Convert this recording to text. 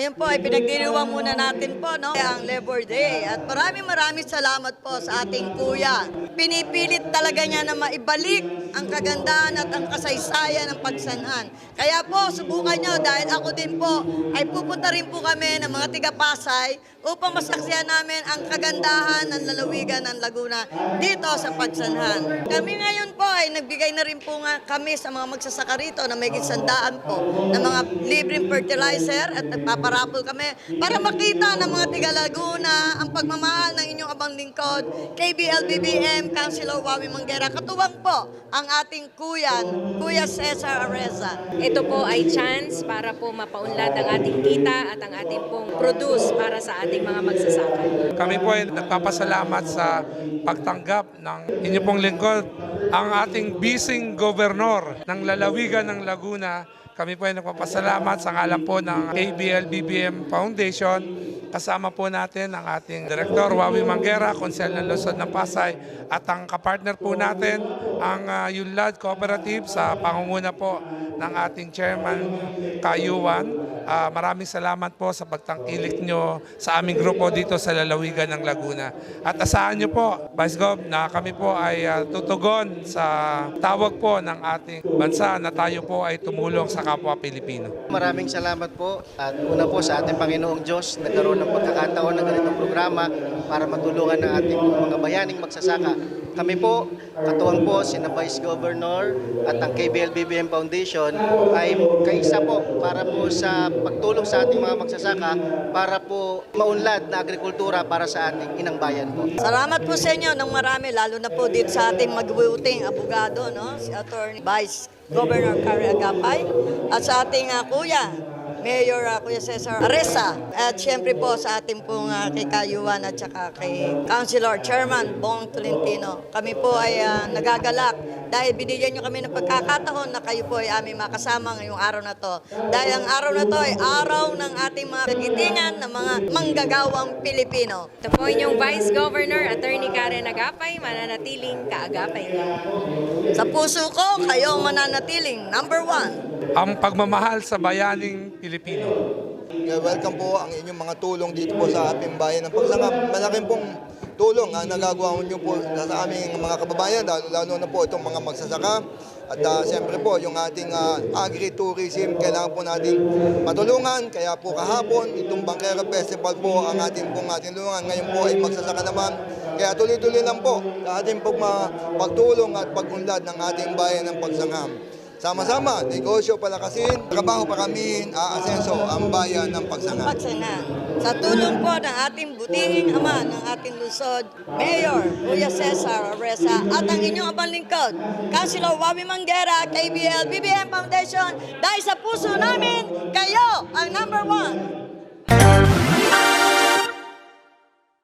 Ngayon po ay pinagdiriwang muna natin po ang Labor Day at maraming salamat po sa ating kuya. Pinipilit talaga niya na maibalik ang kagandahan at ang kasaysayan ng Pagsanhan. Kaya po subukan niyo dahil ako din po ay pupunta rin po kami ng mga tiga-Pasay upang masaksihan namin ang kagandahan ng lalawigan ng Laguna dito sa Pagsanhan. Kami ngayon po ay nagbigay na rin po nga kami sa mga magsasaka rito na may gisandaan po ng mga libreng fertilizer at nagpaparapol kami para makita ng mga tiga Laguna ang pagmamahal ng inyong abang lingkod, KBL-BBM, Councilor Wawi Manguera. Katuwang po ang ating Kuya Cesar Areza. Ito po ay chance para po mapaunlad ang ating kita at ang ating pong produce para sa ating mga magsasaka. Kami po ay nagpapasalamat sa pagtanggap ng inyong pong lingkod, ang ating bising gobernador ng lalawigan ng Laguna. Kami po ay nagpapasalamat sa ngalan po ng ABL-BBM Foundation. Kasama po natin ang ating Direktor Wawi Manguera, Konsel ng Lungsod ng Pasay, at ang kapartner po natin, ang Yunlad Cooperative sa pangunguna po ng ating Chairman Kayuan. Maraming salamat po sa pagtangkilik nyo sa aming grupo dito sa lalawigan ng Laguna. At asahan nyo po, Vice Gov, na kami po ay tutugon sa tawag po ng ating bansa na tayo po ay tumulong sa kapwa Pilipino. Maraming salamat po at una po sa ating Panginoong Diyos nagkaroon ng pagkakataon ng ganitong programa para matulungan ng ating mga bayaning magsasaka. Kami po, katuwang po si Vice Governor at ang KBL-BBM Foundation ay kaisa po para po sa pagtulong sa ating mga magsasaka para po maunlad na agrikultura para sa ating inang bayan po. Salamat po sa inyo ng marami, lalo na po dito sa ating magbuting abogado, si Attorney Vice Governor Kari Agapay, at sa ating kuya, Mayor Kuya Cesar Areza, at siyempre po sa ating pong kay Kayuan at saka kay Councilor Chairman Bong Tolentino. Kami po ay nagagalak dahil binigyan nyo kami ng pagkakataon na kayo po ay aming makasama ngayong araw na to. Dahil ang araw na to ay araw ng ating mga kagitingan ng mga manggagawang Pilipino. Ito po inyong Vice Governor, Attorney Karen Agapay, mananatiling kaagapay niyo. Sa puso ko, kayo mananatiling #1. Ang pagmamahal sa bayaning Pilipino. Welcome po ang inyong mga tulong dito po sa ating bayan ng Pagsangam. Malaking pong tulong ang nagagawa niyo po sa aming mga kababayan, lalo na po itong mga magsasaka. At siyempre po, yung ating agri-tourism, kailangan po natin matulungan. Kaya po kahapon, itong Bangkera Festival po ang ating tulungan. Ngayon po ay magsasaka naman. Kaya tuloy-tuloy lang po sa ating pagtulong at pagunlad ng ating bayan ng Pagsangam. Sama-sama, negosyo palakasin, trabaho paramihin, aasenso ang bayan ng Pagsangam. Sa tulong po ng ating butihing ama ng ating lungsod, Mayor Kuya Cesar Areza, at ang inyong abang lingkod, Councilor Wawi Manguera, KBL-BBM Foundation, dahil sa puso namin, kayo ang #1.